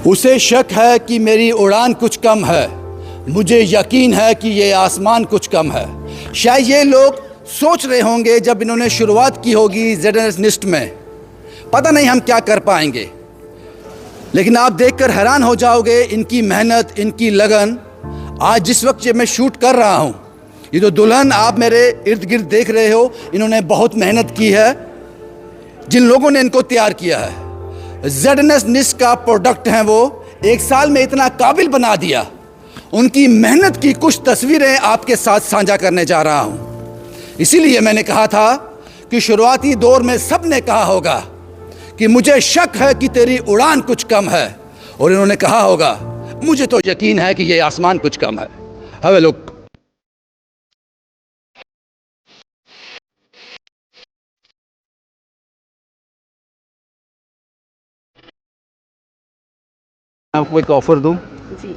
उसे शक है कि मेरी उड़ान कुछ कम है, मुझे यकीन है कि ये आसमान कुछ कम है। शायद ये लोग सोच रहे होंगे जब इन्होंने शुरुआत की होगी ZNS NIST में, पता नहीं हम क्या कर पाएंगे, लेकिन आप देखकर हैरान हो जाओगे इनकी मेहनत, इनकी लगन। आज जिस वक्त ये मैं शूट कर रहा हूँ, ये जो दुल्हन आप मेरे इर्द गिर्द देख रहे हो, इन्होंने बहुत मेहनत की है। जिन लोगों ने इनको तैयार किया है, ZNS NIST का प्रोडक्ट हैं वो, एक साल में इतना काबिल बना दिया। उनकी मेहनत की कुछ तस्वीरें आपके साथ साझा करने जा रहा हूं। इसीलिए मैंने कहा था कि शुरुआती दौर में सब ने कहा होगा कि मुझे शक है कि तेरी उड़ान कुछ कम है, और इन्होंने कहा होगा मुझे तो यकीन है कि ये आसमान कुछ कम है। Have a look. आपको एक ऑफ़र दूं? जी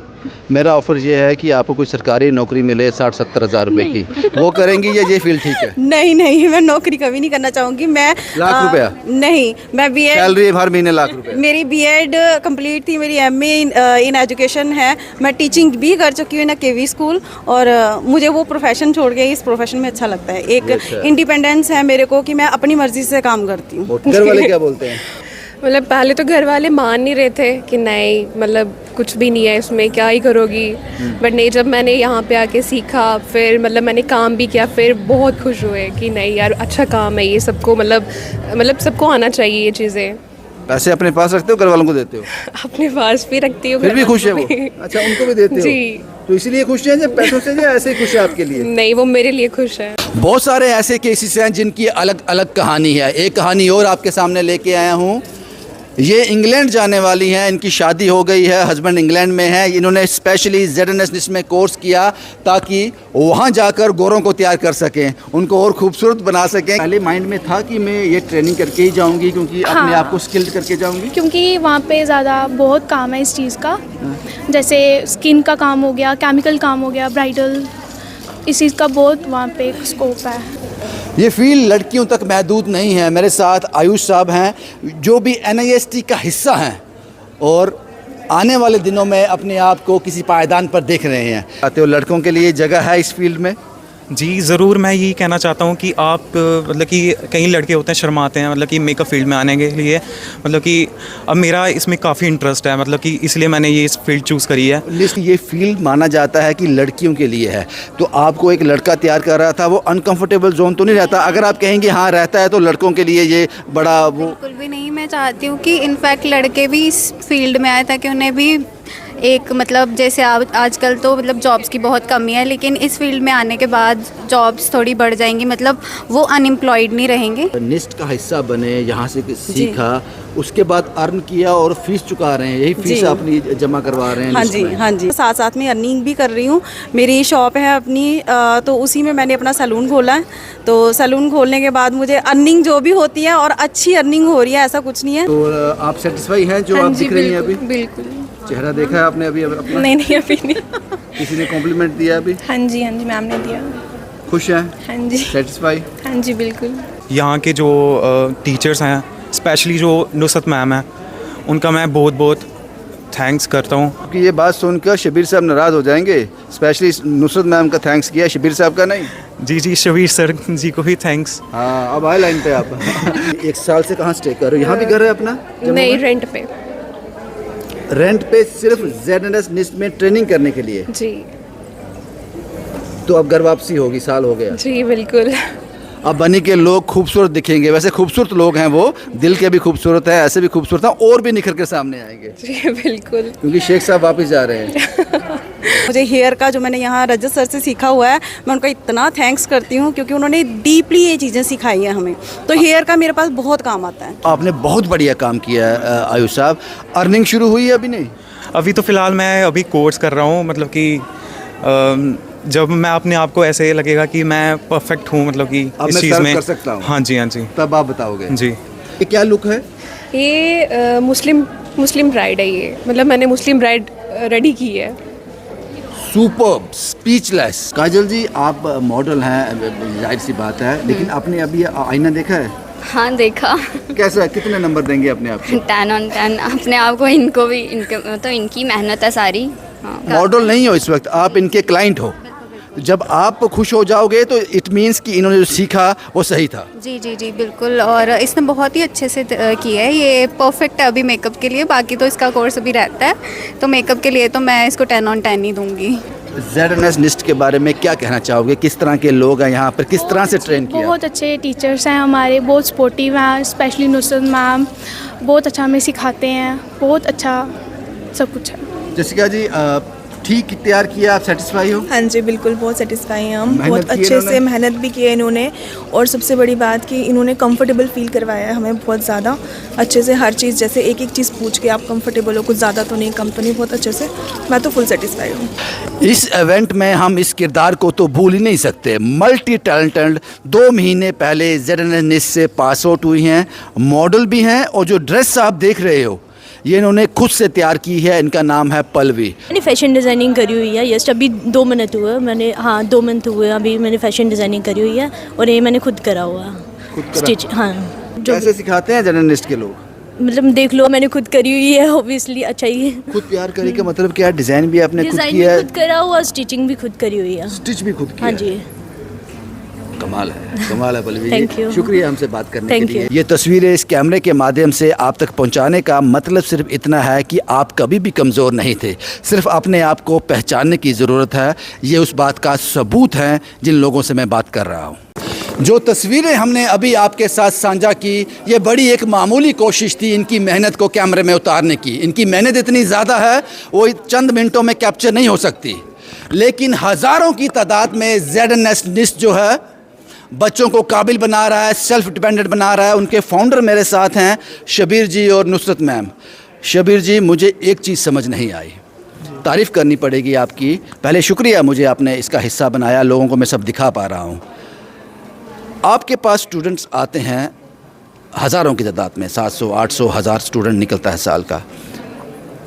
मेरा ऑफ़र ये है कि आपको कोई सरकारी नौकरी मिले 60-70 हज़ार रुपये की, वो करेंगी या ये फील्ड ठीक है? नहीं, मैं नौकरी कभी नहीं करना चाहूँगी। मैं लाख रुपया? नहीं, मैं बीएड, सैलरी हर महीने लाख रुपए? मेरी बीएड कंप्लीट थी, मेरी एमए इन एजुकेशन है। मैं टीचिंग भी कर चुकी हूँ ना केवी स्कूल, और मुझे वो प्रोफेशन छोड़ के इस प्रोफेशन में अच्छा लगता है। एक इंडिपेंडेंस है मेरे को कि मैं अपनी मर्जी से काम करती हूँ। घर वाले क्या बोलते हैं? मतलब पहले तो घर वाले मान नहीं रहे थे कि नहीं, मतलब कुछ भी नहीं है इसमें, क्या ही करोगी। बट नहीं, जब मैंने यहाँ पे आके सीखा, फिर मतलब मैंने काम भी किया, फिर बहुत खुश हुए कि नहीं यार, अच्छा काम है ये, सबको मतलब सबको आना चाहिए ये चीज़ें। पैसे अपने पास रखते हो, घर वालों को देते हो? अपने पास भी रखती हूँ। फिर भी खुश है वो? अच्छा, उनको भी देते हो? जी। तो इसलिए खुश है जब पैसों से, या ऐसे ही खुश है आपके लिए? नहीं, वो मेरे लिए खुश है। बहुत सारे ऐसे केसेस हैं जिनकी अलग अलग कहानी है। एक कहानी और आपके सामने लेके आया हूँ। ये इंग्लैंड जाने वाली हैं, इनकी शादी हो गई है, हस्बैंड इंग्लैंड में है। इन्होंने स्पेशली ZNS NIST में कोर्स किया ताकि वहाँ जाकर गोरों को तैयार कर सकें, उनको और खूबसूरत बना सकें। पहले माइंड में था कि मैं ये ट्रेनिंग करके ही जाऊँगी, क्योंकि अपने आप को स्किल्ड करके जाऊँगी, क्योंकि वहाँ पे ज़्यादा बहुत काम है इस चीज़ का। जैसे स्किन का काम हो गया, केमिकल काम हो गया, ब्राइडल, इस चीज़ का बहुत वहाँ पे स्कोप है। ये फील्ड लड़कियों तक महदूद नहीं है। मेरे साथ आयुष साहब हैं, जो भी NIST का हिस्सा हैं, और आने वाले दिनों में अपने आप को किसी पायदान पर देख रहे हैं। आते हो, लड़कों के लिए जगह है इस फील्ड में? जी ज़रूर। मैं यही कहना चाहता हूँ कि आप मतलब कि कई लड़के होते हैं शर्माते हैं, मतलब कि मेकअप फील्ड में आने के लिए। मतलब कि अब मेरा इसमें काफ़ी इंटरेस्ट है, मतलब कि इसलिए मैंने ये इस फील्ड चूज़ करी है। ये फील्ड माना जाता है कि लड़कियों के लिए है, तो आपको एक लड़का तैयार कर रहा था, वो अनकंफर्टेबल जोन तो नहीं रहता? अगर आप कहेंगे हाँ रहता है, तो लड़कों के लिए ये बड़ा वो? बिल्कुल भी नहीं। मैं चाहती हूँ कि इनफैक्ट लड़के भी इस फील्ड में आए, ताकि उन्हें भी एक मतलब जैसे आजकल तो मतलब जॉब्स की बहुत कमी है, लेकिन इस फील्ड में आने के बाद जॉब्स थोड़ी बढ़ जाएंगी, मतलब वो अनएम्प्लॉयड नहीं रहेंगे। NIST का हिस्सा बने, यहाँ से सीखा, उसके बाद अर्न किया और फीस चुका रहे हैं, यही फीस अपनी जमा करवा रहे हैं? हाँ जी, साथ साथ में अर्निंग भी कर रही हूँ। मेरी शॉप है अपनी, तो उसी में मैंने अपना सैलून खोला है। तो सैलून खोलने के बाद मुझे अर्निंग जो भी होती है, और अच्छी अर्निंग हो रही है, ऐसा कुछ नहीं है। तो आप सेटिस्फाई हैं जो आप दिख रही हैं अभी? बिल्कुल। चेहरा देखा है आपने अभी अपना? नहीं अभी नहीं। किसी ने कॉम्प्लीमेंट दिया अभी? हाँ जी, मैम ने दिया। खुश हैं? हाँ जी। सेटिस्फाई? हाँ जी बिल्कुल। यहाँ के जो टीचर्स हैं, स्पेशली जो नुसरत मैम है, उनका मैं बहुत बहुत थैंक्स करता हूँ। आपकी ये बात सुनकर शबीर साहब नाराज़ हो जाएंगे। स्पेशली नुसरत मैम का थैंक्स किया, शबीर साहब का नहीं? जी, शबीर सर जी को भी थैंक्स। हाँ, अब आए लाइन पे आप। एक साल से कहाँ स्टे कर रहे हो? यहाँ भी घर है अपना? नहीं, रेंट पे। रेंट पे सिर्फ ZNS NIST में ट्रेनिंग करने के लिए? जी। तो अब घर वापसी होगी, साल हो गया। जी बिल्कुल। अब बनी के लोग खूबसूरत दिखेंगे। वैसे खूबसूरत लोग हैं वो, दिल के भी खूबसूरत है, ऐसे भी खूबसूरत हैं, और भी निखर के सामने आएंगे। जी बिल्कुल। क्योंकि शेख साहब वापस जा रहे हैं। मुझे हेयर का जो मैंने यहाँ रजत सर से सीखा हुआ है, मैं उनका इतना थैंक्स करती हूँ, क्योंकि उन्होंने डीपली ये चीज़ें सिखाई हैं हमें। तो हेयर का मेरे पास बहुत काम आता है। आपने बहुत बढ़िया काम किया है आयुष साहब। अर्निंग शुरू हुई है अभी नहीं? अभी तो फ़िलहाल मैं अभी कोर्स कर रहा हूँ, मतलब कि जब मैं अपने आप को ऐसे लगेगा कि मैं परफेक्ट हूँ, मतलब कि इस चीज़ में कर सकता हूँ। हाँ जी, तब आप बताओगे। जी। ये क्या लुक है? ये मुस्लिम ब्राइड है ये, मतलब मैंने मुस्लिम ब्राइड रेडी की है। Superb, speechless. काजल जी, आप मॉडल हैं, जाहिर सी बात है, लेकिन आपने अभी आईना देखा है? हाँ देखा। कैसा, कितने नंबर देंगे अपने आप को? 10/10 अपने आप को, इनको भी, इनके तो इनकी मेहनत है सारी। हाँ, मॉडल नहीं हो इस वक्त, आप इनके क्लाइंट हो। जब आप खुश हो जाओगे तो इट मीन्स कि इन्होंने जो सीखा वो सही था। जी जी जी बिल्कुल, और इसने बहुत ही अच्छे से किया है, ये परफेक्ट है अभी मेकअप के लिए। बाकी तो इसका कोर्स अभी रहता है, तो मेकअप के लिए तो मैं इसको 10/10 ही दूंगी। ZNS NIST के बारे में क्या कहना चाहोगे? किस तरह के लोग हैं यहाँ पर, किस तरह से ट्रेन किया? बहुत अच्छे टीचर्स हैं हमारे, बहुत सपोर्टिव हैं, स्पेशली नुसरत मैम बहुत अच्छा हमें सिखाते हैं, बहुत अच्छा सब कुछ है। जसिका जी, ठीक तैयार किया, आप सेटिस्फाई हो? हाँ जी बिल्कुल, बहुत सेटिस्फाई हैं हम। मेहनत बहुत की अच्छे इन्होंने? से मेहनत भी की है इन्होंने, और सबसे बड़ी बात कि इन्होंने कंफर्टेबल फील करवाया है हमें बहुत ज़्यादा अच्छे से। हर चीज़ जैसे एक एक चीज़ पूछ के आप कंफर्टेबल हो, कुछ ज़्यादा तो नहीं, कम तो नहीं, बहुत अच्छे से। मैं तो फुल सेटिस्फाई हूँ। इस इवेंट में हम इस किरदार को तो भूल ही नहीं सकते। मल्टी टैलेंटेड, 2 महीने पहले ZNS NIST से पास आउट हुई हैं, मॉडल भी हैं, और जो ड्रेस आप देख रहे हो ये इन्होंने खुद से तैयार की है। इनका नाम है पल्लवी। मैंने फ़ैशन डिज़ाइनिंग करी हुई है। यस, अभी 2 मंथ हुए मैंने, हाँ 2 मंथ हुए अभी मैंने फ़ैशन डिज़ाइनिंग करी हुई है, और ये मैंने खुद करा हुआ स्टिच। हाँ, जो कैसे सिखाते हैं ZNS NIST के लोग? मतलब देख लो, मैंने खुद करी हुई है, ऑब्वियसली अच्छा ही है। खुद तैयार करी का मतलब क्या है? डिज़ाइन भी आपने खुद डिज़ाइन किया भी है, खुद करा हुआ, स्टिचिंग भी खुद करी हुई है। स्टिच भी खुद किया हाँ है। जी, कमाल है, कमाल है पल्लवी Thank जी। you. शुक्रिया हमसे बात करने Thank के लिए। you. ये तस्वीरें इस कैमरे के माध्यम से आप तक पहुंचाने का मतलब सिर्फ इतना है कि आप कभी भी कमज़ोर नहीं थे, सिर्फ अपने आप को पहचानने की ज़रूरत है। ये उस बात का सबूत है जिन लोगों से मैं बात कर रहा हूँ। जो तस्वीरें हमने अभी आपके साथ साझा की, ये बड़ी एक मामूली कोशिश थी इनकी मेहनत को कैमरे में उतारने की। इनकी मेहनत इतनी ज़्यादा है वो चंद मिनटों में कैप्चर नहीं हो सकती, लेकिन हज़ारों की तादाद में ZNS NIST जो है बच्चों को काबिल बना रहा है, सेल्फ डिपेंडेंट बना रहा है। उनके फाउंडर मेरे साथ हैं शबीर जी और नुसरत मैम। शबीर जी, मुझे एक चीज़ समझ नहीं आई, तारीफ़ करनी पड़ेगी आपकी। पहले शुक्रिया, मुझे आपने इसका हिस्सा बनाया, लोगों को मैं सब दिखा पा रहा हूँ। आपके पास स्टूडेंट्स आते हैं हज़ारों की तादाद में, 700, 800, 1000 स्टूडेंट निकलता है साल का।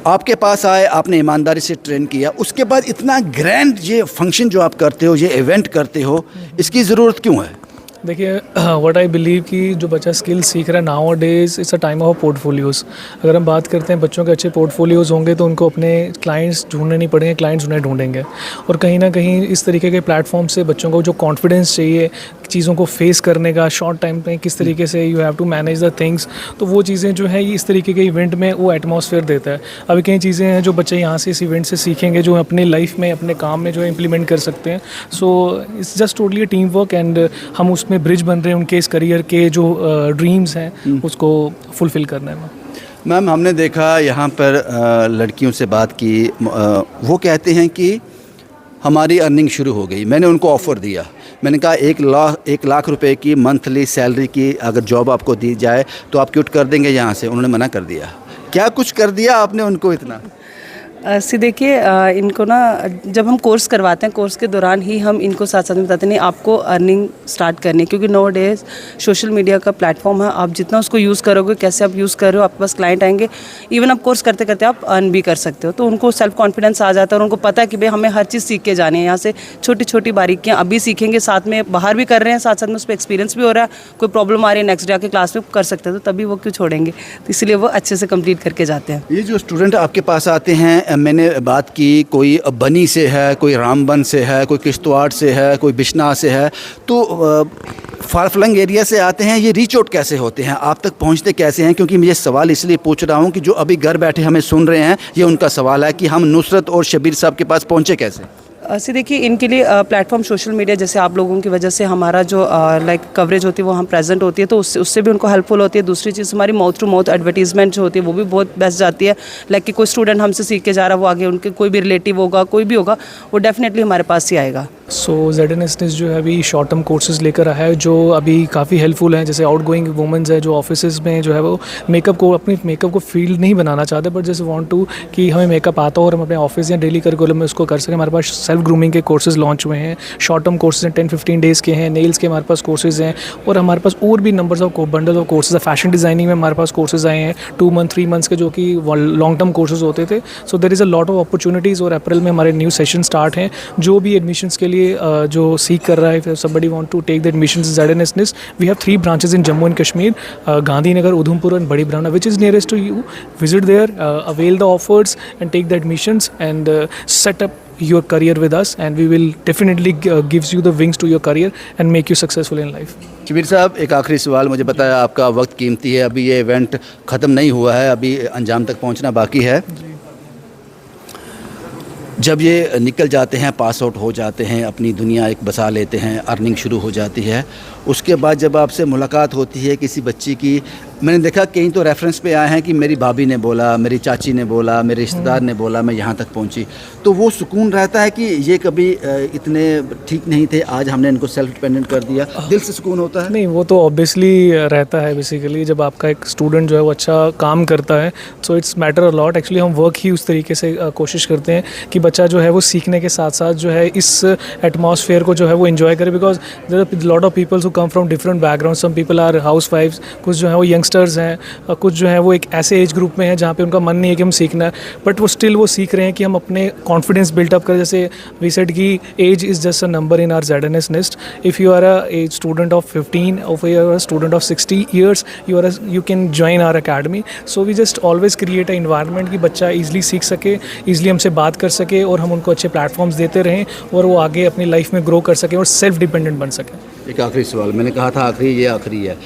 आपके पास आए, आपने ईमानदारी से ट्रेन किया, उसके बाद इतना ग्रैंड ये फंक्शन जो आप करते हो, ये इवेंट करते हो, इसकी ज़रूरत क्यों है? देखिए, व्हाट आई बिलीव कि जो बच्चा स्किल सीख रहा है now days, it's a time of portfolios. अगर हम बात करते हैं बच्चों के अच्छे पोर्टफोलियोज़ होंगे तो उनको अपने क्लाइंट्स ढूंढने नहीं पड़ेंगे, क्लाइंट्स उन्हें ढूंढेंगे। और कहीं ना कहीं इस तरीके के प्लेटफॉर्म से बच्चों को जो कॉन्फिडेंस चाहिए चीज़ों को फेस करने का, शॉर्ट टाइम में किस तरीके से you have to manage the things, तो वो चीज़ें जो है इस तरीके के इवेंट में वो एटमॉस्फेयर देता है। अभी कई चीज़ें हैं जो बच्चे यहाँ से इस इवेंट से सीखेंगे, जो अपने लाइफ में, अपने काम में जो है इम्प्लीमेंट कर सकते हैं। So it's just totally team work, and हम उसमें ब्रिज बन रहे हैं उनके इस करियर के जो ड्रीम्स हैं उसको फुलफ़िल करने में। मैम, हमने देखा यहाँ पर लड़कियों से बात की, वो कहते हैं कि हमारी अर्निंग शुरू हो गई। मैंने उनको ऑफ़र दिया, मैंने कहा 1 लाख रुपए की मंथली सैलरी की अगर जॉब आपको दी जाए तो आप क्विट कर देंगे यहाँ से? उन्होंने मना कर दिया। क्या कुछ कर दिया आपने उनको इतना? ऐसे देखिए, इनको ना जब हम कोर्स करवाते हैं, कोर्स के दौरान ही हम इनको साथ साथ में बताते हैं नहीं आपको अर्निंग स्टार्ट करनी है, क्योंकि नो डेज सोशल मीडिया का प्लेटफॉर्म है। आप जितना उसको यूज़ करोगे, कैसे आप यूज़ कर रहे हो, आपके पास क्लाइंट आएंगे, इवन आप कोर्स करते करते आप अर्न भी कर सकते हो। तो उनको सेल्फ कॉन्फिडेंस आ जाता है और उनको पता है कि भाई हमें हर चीज़ सीख के जानी है। यहाँ से छोटी छोटी बारीकियाँ अभी सीखेंगे, साथ में बाहर भी कर रहे हैं, साथ साथ में उस पर एक्सपीरियंस भी हो रहा है। कोई प्रॉब्लम आ रही है, नेक्स्ट डे आके क्लास में कर सकते हैं, तो तभी वो क्यों छोड़ेंगे। तो इसलिए वो अच्छे से कंप्लीट करके जाते हैं। ये जो स्टूडेंट आपके पास आते हैं, मैंने बात की, कोई बनी से है, कोई रामबन से है, कोई किश्तवाड़ से है, कोई बिश्नाह से है, तो फारफलंग एरिया से आते हैं। ये रीच आउट कैसे होते हैं, आप तक पहुंचते कैसे हैं? क्योंकि मैं ये सवाल इसलिए पूछ रहा हूं कि जो अभी घर बैठे हमें सुन रहे हैं, ये उनका सवाल है कि हम नुसरत और शबीर साहब के पास पहुंचे कैसे। ऐसे देखिए, इनके लिए प्लेटफॉर्म सोशल मीडिया, जैसे आप लोगों की वजह से हमारा जो लाइक कवरेज होती है वो हम प्रेजेंट होती है, तो उससे भी उनको हेल्पफुल होती है। दूसरी चीज़ हमारी माउथ टू माउथ एडवर्टीजमेंट जो होती है वो भी बहुत बेस्ट जाती है। लाइक कि कोई स्टूडेंट हमसे सीख के जा रहा है, वो आगे उनके कोई भी रिलेटिव होगा, कोई भी होगा, वो डेफिनेटली हमारे पास ही आएगा। सो ZNS NIST जो है अभी शॉर्ट टर्म कोर्सेज लेकर आया है जो अभी काफ़ी हेल्पफुल हैं। जैसे आउट गोइंग वुमेंस है जो ऑफिस में जो है वो मेकअप को, अपनी मेकअप को फील्ड नहीं बनाना चाहते, बट जैसे वांट टू कि हमें मेकअप आता हो और हम अपने ऑफिस या डेली करिकुलम में उसको कर सकें। हमारे पास सेल्फ ग्रूमिंग के कोर्सेज लॉन्च हुए हैं, शॉर्ट टर्म कोर्सेज हैं 10-15 डेज़ के हैं, नेल्स के हमारे पास कोर्सेज हैं, और हमारे पास और भी numbers of bundle of courses है। फैशन डिज़ाइनिंग में हमारे पास कोर्सेज आए हैं 2 मंथ 3 मंथ्स के, जो कि लॉन्ग टर्म कोर्सेज होते थे। So there is a lot of opportunities, और अप्रैल में हमारे न्यू सेशन स्टार्ट हैं। जो भी एडमिशन्स के लिए जो सीख कर रहा है, फिर somebody want to take the admissions in ZNS NIST, we have 3 branches in Jammu and Kashmir, Gandhinagar, Udhampur and Badi Brahmana, which is nearest to you. Visit there, avail the offers and take the admissions, and set up your career with us, and we will definitely gives you the wings to your career and make you successful in life. Shabir साहब, एक आखिरी सवाल, मुझे बताया आपका वक्त कीमती है, अभी ये इवेंट ख़त्म नहीं हुआ है, अभी अंजाम तक पहुंचना बाकी है। जब ये निकल जाते हैं, पास आउट हो जाते हैं, अपनी दुनिया एक बसा लेते हैं, अर्निंग शुरू हो जाती है, उसके बाद जब आपसे मुलाकात होती है किसी बच्ची की, मैंने देखा कहीं तो रेफरेंस पे आए हैं कि मेरी भाभी ने बोला, मेरी चाची ने बोला, मेरे रिश्तेदार ने बोला, मैं यहाँ तक पहुँची, तो वो सुकून रहता है कि ये कभी इतने ठीक नहीं थे, आज हमने इनको सेल्फ डिपेंडेंट कर दिया, दिल से सुकून होता है। नहीं, वो तो ऑब्वियसली रहता है। बेसिकली जब आपका एक स्टूडेंट जो है वो अच्छा काम करता है, so it's matter a lot. Actually हम वर्क ही उस तरीके से कोशिश करते हैं कि बच्चा जो है वो सीखने के साथ साथ जो है इस एटमॉस्फेयर को जो है वो एंजॉय करे, because there are lot of peoples who come from different background. Some people are house wifes, कुछ जो है वो यंगस्टर्स हैं, कुछ जो है वो एक ऐसे एज ग्रुप में है जहाँ पे उनका मन नहीं है कि हम सीखना है, बट वो स्टिल वो सीख रहे हैं कि हम अपने कॉन्फिडेंस बिल्टअप करें। जैसे वी सेड कि age is just a number in our ZNS NIST। If you are a student of 15, or if you are a student of 60 years, you can join our academy. So we just always create an environment कि बच्चा easily सीख सके, easily हमसे बात कर सके, और हम उनको अच्छे प्लेटफॉर्म्स देते रहें, और वो आगे अपनी लाइफ में ग्रो कर सकें और सेल्फ डिपेंडेंट बन सकें। एक आखिरी सवाल, मैंने कहा था आखिरी, ये आखिरी है।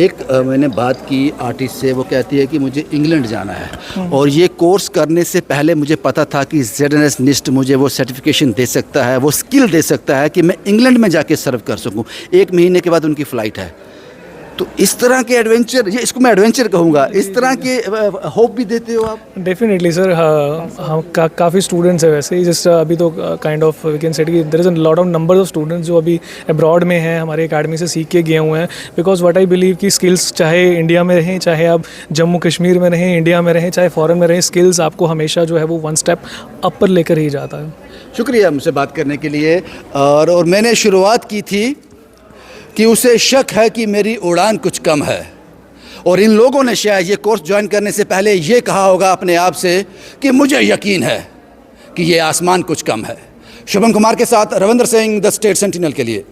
एक मैंने बात की आर्टिस्ट से, वो कहती है कि मुझे इंग्लैंड जाना है, और ये कोर्स करने से पहले मुझे पता था कि ZNS NIST मुझे वो सर्टिफिकेशन दे सकता है, वो स्किल दे सकता है कि मैं इंग्लैंड में जाके सर्व कर सकूं। 1 महीने के बाद उनकी फ़्लाइट है। तो इस तरह के एडवेंचर, ये इसको मैं एडवेंचर कहूँगा, इस तरह के होप भी देते हो आप? डेफिनेटली सर, हम काफ़ी स्टूडेंट्स हैं वैसे ही, जस्ट अभी तो kind of we can say there is a lot of number of students जो अभी अब्रॉड में हैं, हमारे एकेडमी से सीख के गए हुए हैं। बिकॉज व्हाट आई बिलीव कि स्किल्स चाहे इंडिया में रहें, चाहे आप जम्मू कश्मीर में रहें, इंडिया में रहें, चाहे फॉरेन में रहें, स्किल्स आपको हमेशा जो है वो 1 स्टेप अपर लेकर ही जाता है। शुक्रिया मुझसे बात करने के लिए। और मैंने शुरुआत की थी कि उसे शक है कि मेरी उड़ान कुछ कम है, और इन लोगों ने शायद ये कोर्स ज्वाइन करने से पहले ये कहा होगा अपने आप से कि मुझे यकीन है कि ये आसमान कुछ कम है। शुभम कुमार के साथ Ravindra Singh, the state sentinel के लिए।